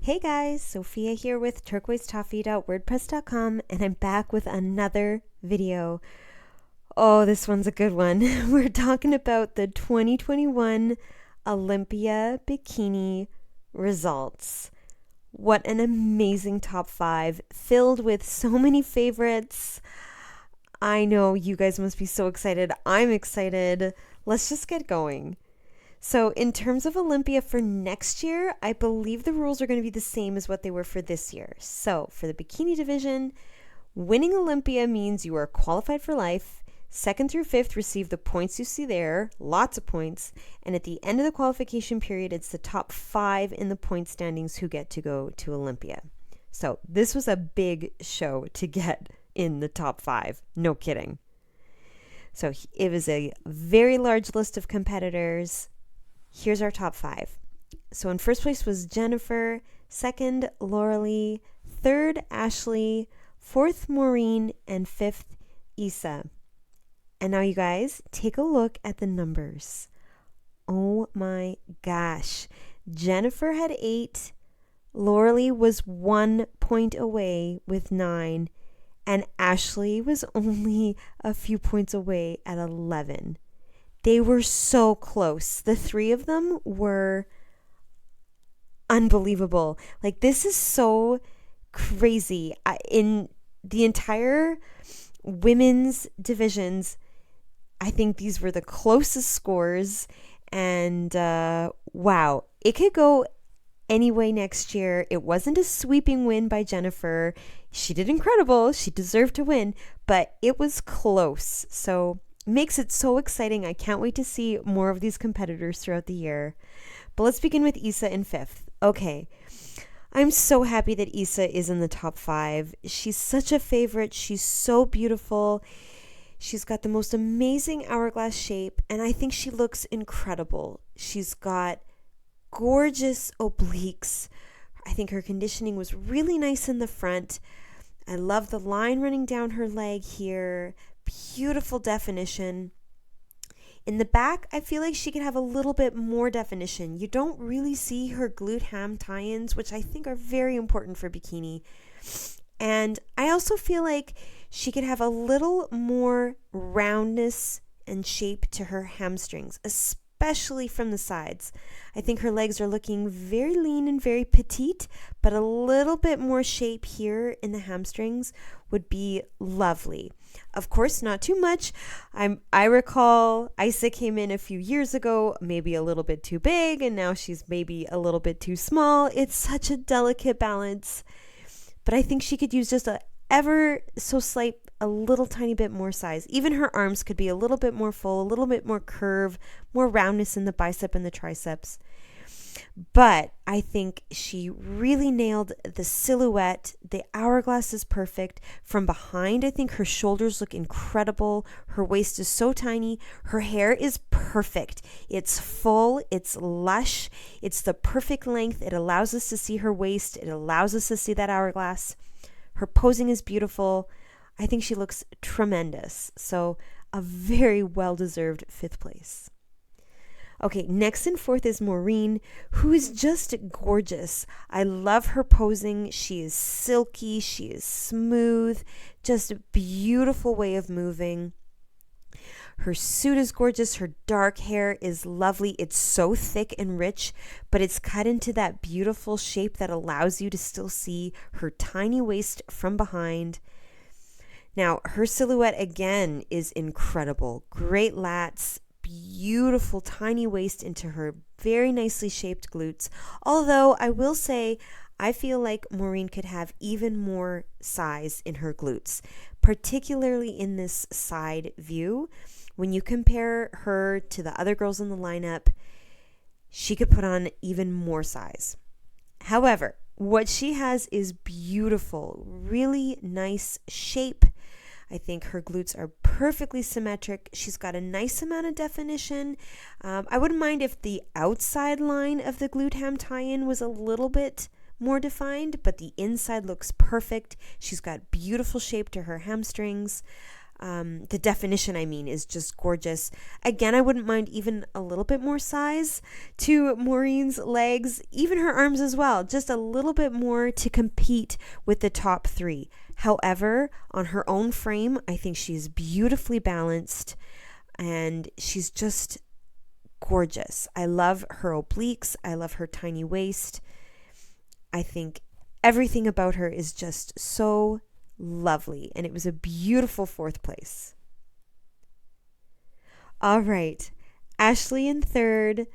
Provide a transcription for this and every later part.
Hey guys, Sophia here with turquoisetoffee.wordpress.com, and I'm back with another video. Oh, this one's a good one. We're talking about the 2021 Olympia Bikini results. What an amazing top 5, filled with so many favorites. I know you guys must be so excited. I'm excited. Let's just get going. So in terms of Olympia for next year, I believe the rules are going to be the same as what they were for this year. So for the bikini division, winning Olympia means you are qualified for life. Second through fifth receive the points you see there, lots of points. And at the end of the qualification period, it's the top 5 in the point standings who get to go to Olympia. So this was a big show to get in the top 5. No kidding. So it was a very large list of competitors. Here's our top 5. So in first place was Jennifer, second Lauralee, third Ashley, fourth Maureen, and fifth Issa. And now you guys, take a look at the numbers. Oh my gosh. Jennifer had 8, Lauralee was 1 point away with 9, and Ashley was only a few points away at 11. They were so close. The 3 of them were unbelievable. Like, this is so crazy. In the entire women's divisions, I think these were the closest scores. And wow, it could go any way next year. It wasn't a sweeping win by Jennifer. She did incredible. She deserved to win, but it was close. So makes it so exciting. I can't wait to see more of these competitors throughout the year. But let's begin with Issa in 5th. Okay, I'm so happy that Issa is in the top 5. She's such a favorite. She's so beautiful. She's got the most amazing hourglass shape, and I think she looks incredible. She's got gorgeous obliques. I think her conditioning was really nice in the front. I love the line running down her leg here. Beautiful definition. In the back, I feel like she could have a little bit more definition. You don't really see her glute ham tie-ins, which I think are very important for bikini. And I also feel like she could have a little more roundness and shape to her hamstrings, especially from the sides. I think her legs are looking very lean and very petite, but a little bit more shape here in the hamstrings would be lovely. Of course, not too much. I recall Issa came in a few years ago, maybe a little bit too big, and now she's maybe a little bit too small. It's such a delicate balance, but I think she could use just a ever so slight, a little tiny bit more size. Even her arms could be a little bit more full, a little bit more curve, more roundness in the bicep and the triceps. But I think she really nailed the silhouette. The hourglass is perfect. From behind, I think her shoulders look incredible. Her waist is so tiny. Her hair is perfect. It's full. It's lush. It's the perfect length. It allows us to see her waist. It allows us to see that hourglass. Her posing is beautiful. I think she looks tremendous. So a very well-deserved 5th place. Okay, next in 4th is Maureen, who is just gorgeous. I love her posing. She is silky. She is smooth. Just a beautiful way of moving. Her suit is gorgeous. Her dark hair is lovely. It's so thick and rich, but it's cut into that beautiful shape that allows you to still see her tiny waist from behind. Now, her silhouette again is incredible. Great lats, beautiful tiny waist into her very nicely shaped glutes. Although I will say, I feel like Maureen could have even more size in her glutes, particularly in this side view. When you compare her to the other girls in the lineup, she could put on even more size. However, what she has is beautiful, really nice shape. I think her glutes are perfectly symmetric. She's got a nice amount of definition. I wouldn't mind if the outside line of the glute ham tie-in was a little bit more defined, but the inside looks perfect. She's got beautiful shape to her hamstrings. The definition, I mean, is just gorgeous. Again, I wouldn't mind even a little bit more size to Maureen's legs, even her arms as well, just a little bit more to compete with the top three. However, on her own frame, I think she's beautifully balanced and she's just gorgeous. I love her obliques. I love her tiny waist. I think everything about her is just so lovely, and it was a beautiful fourth place. All right, Ashley in third.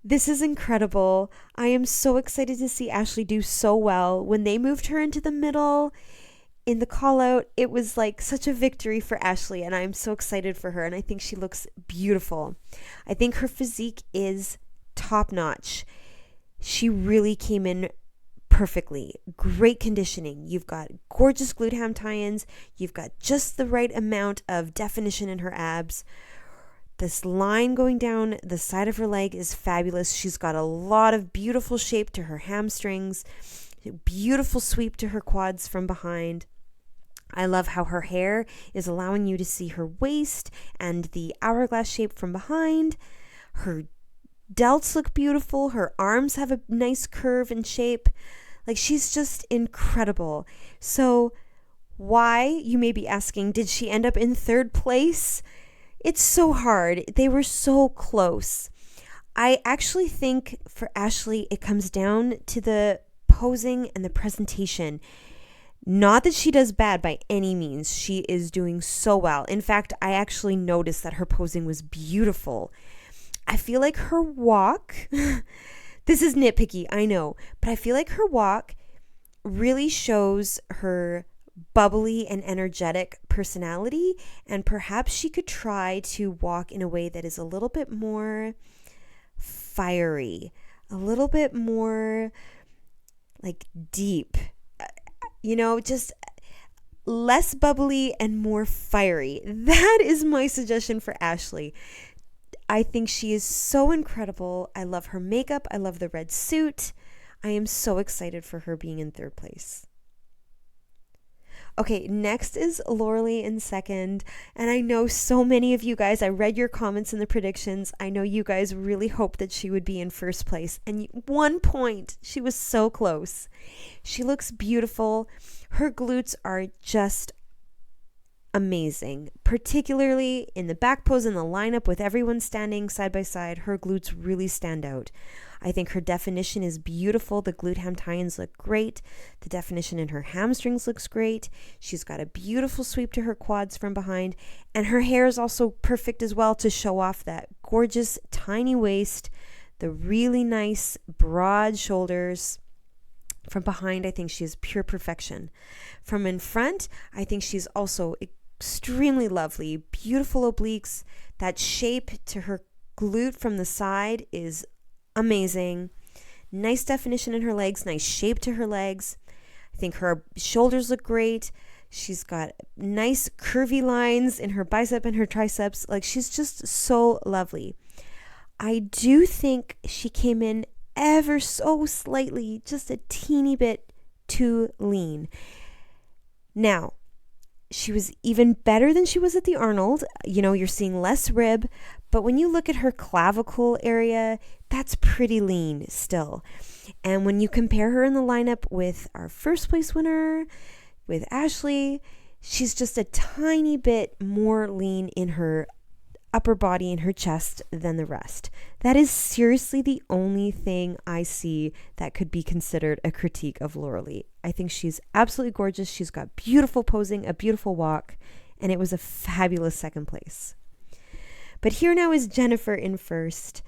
This is incredible. I am so excited to see Ashley do so well. When they moved her into the middle in the call out, it was like such a victory for Ashley, and I'm so excited for her, and I think she looks beautiful. I think her physique is top notch. She really came in perfectly. Great conditioning. You've got gorgeous glute ham tie-ins. You've got just the right amount of definition in her abs. This line going down the side of her leg is fabulous. She's got a lot of beautiful shape to her hamstrings, beautiful sweep to her quads from behind. I love how her hair is allowing you to see her waist and the hourglass shape from behind. Her delts look beautiful. Her arms have a nice curve and shape. Like, she's just incredible. So why, you may be asking, did she end up in third place? It's so hard. They were so close. I actually think for Ashley, it comes down to the posing and the presentation. Not that she does bad by any means. She is doing so well. In fact, I actually noticed that her posing was beautiful. I feel like her walk, this is nitpicky, I know, but I feel like her walk really shows her bubbly and energetic personality, and perhaps she could try to walk in a way that is a little bit more fiery, a little bit more like deep, just less bubbly and more fiery. That is my suggestion for Ashley. I think she is so incredible. I love her makeup. I love the red suit. I am so excited for her being in third place. Okay, next is Loralee in second. And I know so many of you guys, I read your comments in the predictions. I know you guys really hoped that she would be in first place. And 1 point, she was so close. She looks beautiful. Her glutes are just amazing, particularly in the back pose in the lineup with everyone standing side by side. Her glutes really stand out. I think her definition is beautiful. The glute ham tie-ins look great. The definition in her hamstrings looks great. She's got a beautiful sweep to her quads from behind, and her hair is also perfect as well to show off that gorgeous tiny waist, the really nice broad shoulders. From behind, I think she is pure perfection. From in front, I think she's also extremely lovely, beautiful obliques. That shape to her glute from the side is amazing. Nice definition in her legs, nice shape to her legs. I think her shoulders look great. She's got nice curvy lines in her bicep and her triceps. Like, she's just so lovely. I do think she came in ever so slightly, just a teeny bit too lean. Now, she was even better than she was at the Arnold. You're seeing less rib, but when you look at her clavicle area, that's pretty lean still. And when you compare her in the lineup with our first place winner, with Ashley, she's just a tiny bit more lean in her upper body and her chest than the rest. That is seriously the only thing I see that could be considered a critique of Loralee. I think she's absolutely gorgeous. She's got beautiful posing, a beautiful walk, and it was a fabulous second place. But here now is Jennifer in first,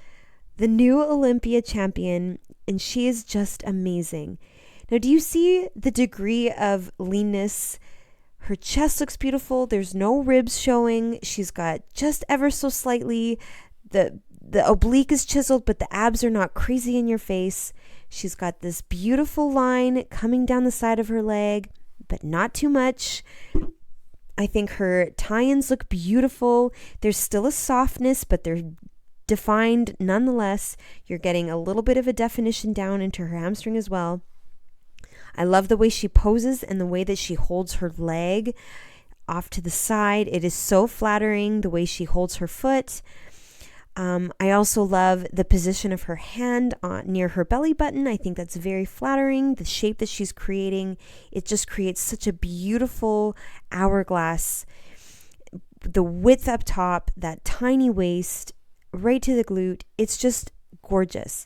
the new Olympia champion, and she is just amazing. Now, do you see the degree of leanness? Her chest looks beautiful. There's no ribs showing. She's got just ever so slightly. The oblique is chiseled, but the abs are not crazy in your face. She's got this beautiful line coming down the side of her leg, but not too much. I think her tie-ins look beautiful. There's still a softness, but they're defined nonetheless. You're getting a little bit of a definition down into her hamstring as well. I love the way she poses and the way that she holds her leg. off to the side. It is so flattering the way she holds her foot. I also love the position of her hand near her belly button. I think that's very flattering. The shape that she's creating, it just creates such a beautiful hourglass. The width up top, that tiny waist, right to the glute, it's just gorgeous.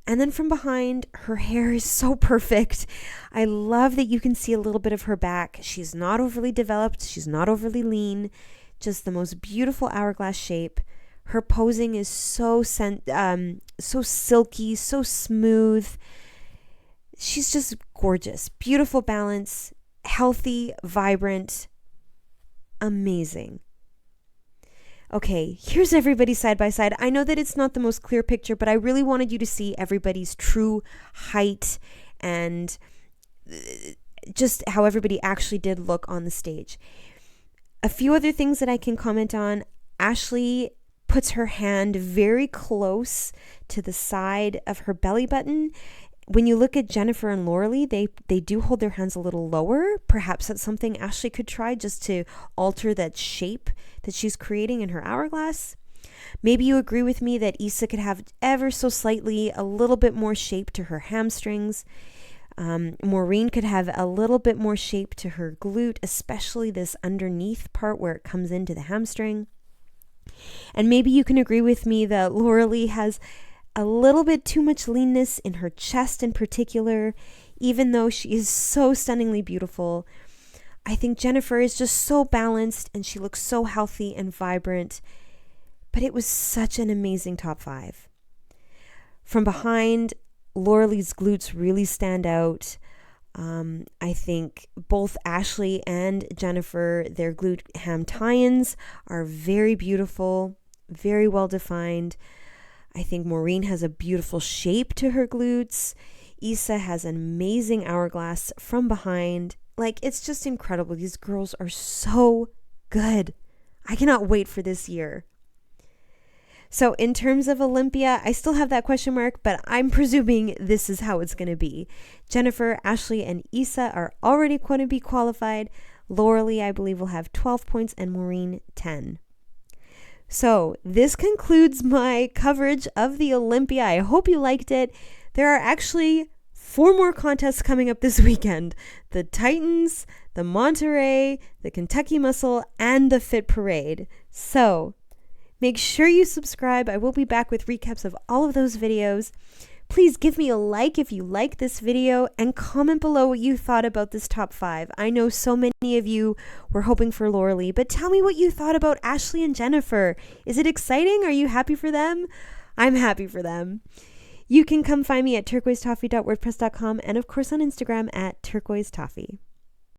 And then from behind, her hair is so perfect. I love that you can see a little bit of her back. She's not overly developed. She's not overly lean. Just the most beautiful hourglass shape. Her posing is so silky, so smooth. She's just gorgeous. Beautiful balance, healthy, vibrant, amazing. Okay, here's everybody side by side. I know that it's not the most clear picture, but I really wanted you to see everybody's true height and just how everybody actually did look on the stage. A few other things that I can comment on. Ashley puts her hand very close to the side of her belly button. When you look at Jennifer and Lauralee, they do hold their hands a little lower. Perhaps that's something Ashley could try just to alter that shape that she's creating in her hourglass. Maybe you agree with me that Issa could have ever so slightly a little bit more shape to her hamstrings. Maureen could have a little bit more shape to her glute, especially this underneath part where it comes into the hamstring. And maybe you can agree with me that Lauralee has a little bit too much leanness in her chest in particular, even though she is so stunningly beautiful. I think Jennifer is just so balanced and she looks so healthy and vibrant. But it was such an amazing top 5. From behind, Lauralee's glutes really stand out. I think both Ashley and Jennifer, their glute ham tie-ins are very beautiful, very well defined. I think Maureen has a beautiful shape to her glutes. Issa has an amazing hourglass from behind. Like, it's just incredible. These girls are so good. I cannot wait for this year. So in terms of Olympia, I still have that question mark, but I'm presuming this is how it's going to be. Jennifer, Ashley, and Issa are already going to be qualified. Lauralee, I believe, will have 12 points and Maureen 10. So this concludes my coverage of the Olympia. I hope you liked it. There are actually 4 more contests coming up this weekend. The Titans, the Monterey, the Kentucky Muscle, and the Fit Parade. So make sure you subscribe. I will be back with recaps of all of those videos. Please give me a like if you like this video and comment below what you thought about this top 5. I know so many of you were hoping for Lauralee, but tell me what you thought about Ashley and Jennifer. Is it exciting? Are you happy for them? I'm happy for them. You can come find me at turquoisetoffee.wordpress.com and of course on Instagram at turquoisetoffee.